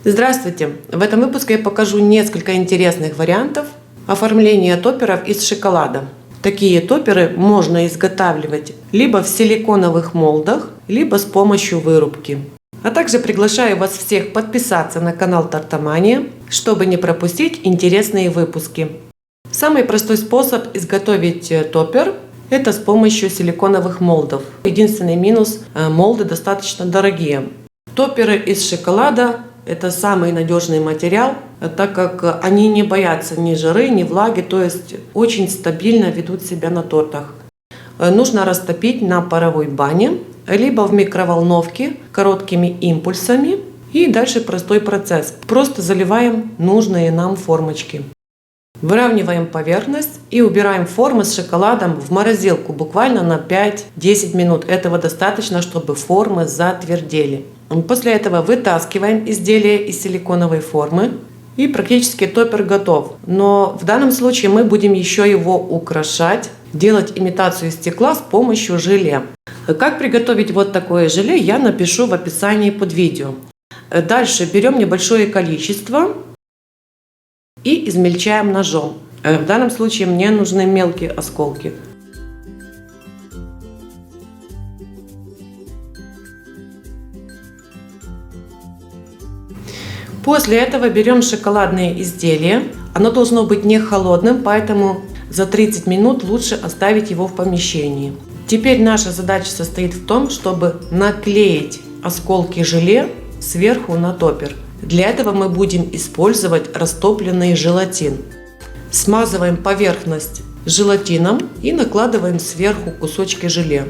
Здравствуйте! В этом выпуске я покажу несколько интересных вариантов оформления топеров из шоколада. Такие топеры можно изготавливать либо в силиконовых молдах, либо с помощью вырубки. А также приглашаю вас всех подписаться на канал Тортомания, чтобы не пропустить интересные выпуски. Самый простой способ изготовить топер – это с помощью силиконовых молдов. Единственный минус – молды достаточно дорогие. Топеры из шоколада – это самый надежный материал, так как они не боятся ни жары, ни влаги, то есть очень стабильно ведут себя на тортах. Нужно растопить на паровой бане, либо в микроволновке короткими импульсами. И дальше простой процесс. Просто заливаем нужные нам формочки. Выравниваем поверхность и убираем формы с шоколадом в морозилку буквально на 5-10 минут. Этого достаточно, чтобы формы затвердели. После этого вытаскиваем изделие из силиконовой формы. И практически топер готов. Но в данном случае мы будем еще его украшать, делать имитацию стекла с помощью желе. Как приготовить вот такое желе, я напишу в описании под видео. Дальше берем небольшое количество и измельчаем ножом. В данном случае мне нужны мелкие осколки. После этого берем шоколадное изделие. Оно должно быть не холодным, поэтому за 30 минут лучше оставить его в помещении. Теперь наша задача состоит в том, чтобы наклеить осколки желе сверху на топер. Для этого мы будем использовать растопленный желатин. Смазываем поверхность желатином и накладываем сверху кусочки желе.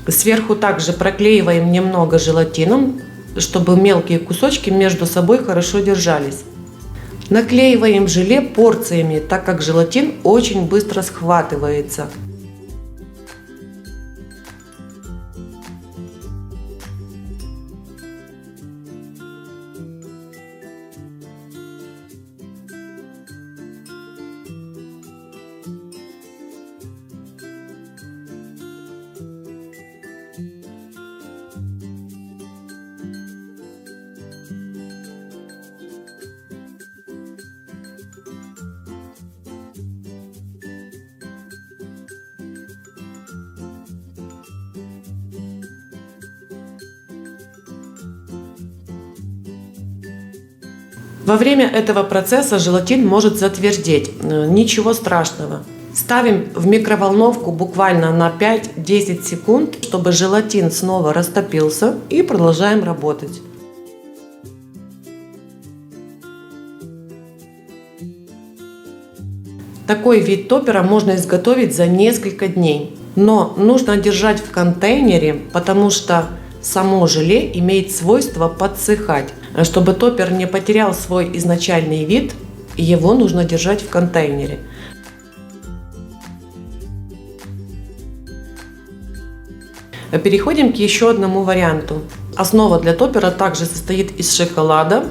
Сверху также проклеиваем немного желатином, чтобы мелкие кусочки между собой хорошо держались. Наклеиваем желе порциями, так как желатин очень быстро схватывается. Во время этого процесса желатин может затвердеть. Ничего страшного. Ставим в микроволновку буквально на 5-10 секунд, чтобы желатин снова растопился, и продолжаем работать. Такой вид топера можно изготовить за несколько дней. Но нужно держать в контейнере, потому что само желе имеет свойство подсыхать. Чтобы топер не потерял свой изначальный вид, его нужно держать в контейнере. Переходим к еще одному варианту. Основа для топера также состоит из шоколада,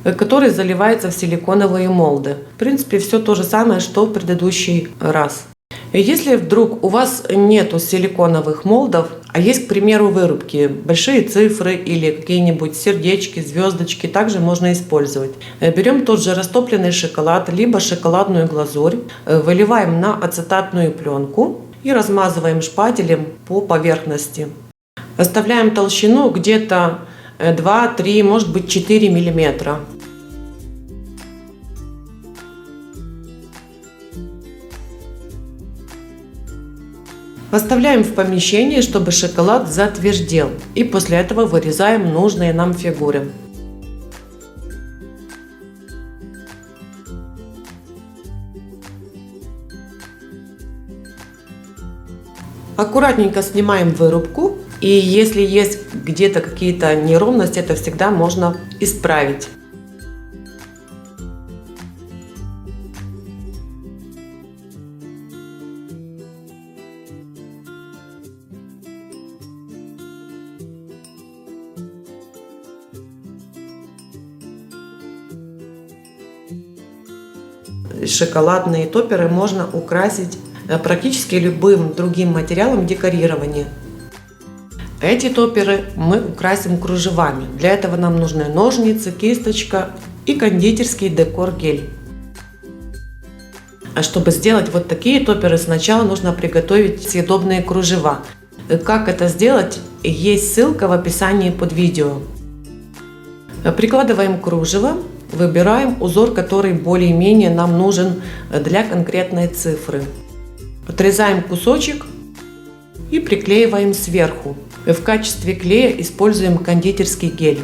который заливается в силиконовые молды. В принципе, все то же самое, что в предыдущий раз. Если вдруг у вас нету силиконовых молдов, а есть, к примеру, вырубки, большие цифры или какие-нибудь сердечки, звездочки, также можно использовать. Берем тот же растопленный шоколад, либо шоколадную глазурь, выливаем на ацетатную пленку и размазываем шпателем по поверхности. Оставляем толщину где-то 2-3, может быть 4 мм. Оставляем в помещении, чтобы шоколад затвердел. И после этого вырезаем нужные нам фигуры. Аккуратненько снимаем вырубку. И если есть где-то какие-то неровности, это всегда можно исправить. Шоколадные топеры можно украсить практически любым другим материалом декорирования. Эти топеры мы украсим кружевами. Для этого нам нужны ножницы, кисточка и кондитерский декор-гель. А чтобы сделать вот такие топеры, сначала нужно приготовить съедобные кружева. Как это сделать, есть ссылка в описании под видео. Прикладываем кружево, выбираем узор, который более-менее нам нужен для конкретной цифры. Отрезаем кусочек и приклеиваем сверху. В качестве клея используем кондитерский гель.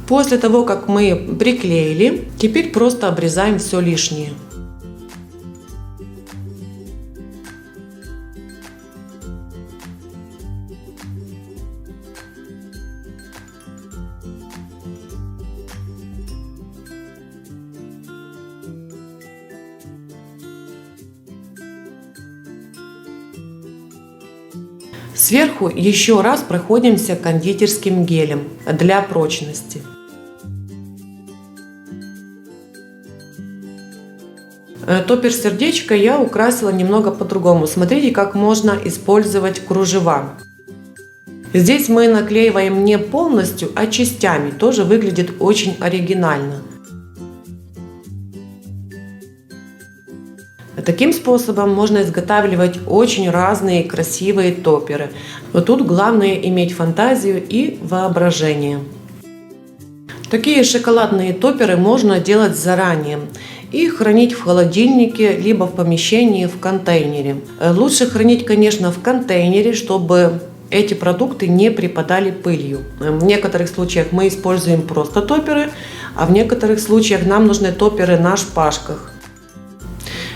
После того, как мы приклеили, теперь просто обрезаем все лишнее. Сверху еще раз проходимся кондитерским гелем для прочности. Топер-сердечко я украсила немного по-другому. Смотрите, как можно использовать кружева. Здесь мы наклеиваем не полностью, а частями. Тоже выглядит очень оригинально. Таким способом можно изготавливать очень разные красивые топеры. Но тут главное иметь фантазию и воображение. Такие шоколадные топеры можно делать заранее и хранить в холодильнике, либо в помещении в контейнере. Лучше хранить, конечно, в контейнере, чтобы эти продукты не припадали пылью. В некоторых случаях мы используем просто топеры, а в некоторых случаях нам нужны топеры на шпажках.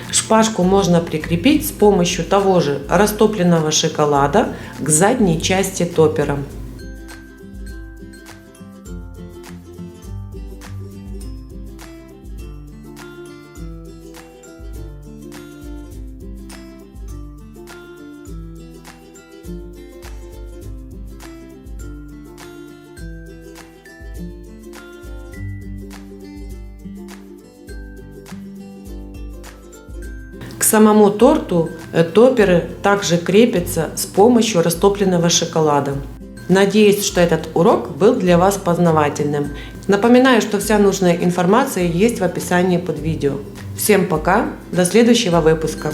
Шпажку можно прикрепить с помощью того же растопленного шоколада к задней части топера. К самому торту топеры также крепятся с помощью растопленного шоколада. Надеюсь, что этот урок был для вас познавательным. Напоминаю, что вся нужная информация есть в описании под видео. Всем пока, до следующего выпуска.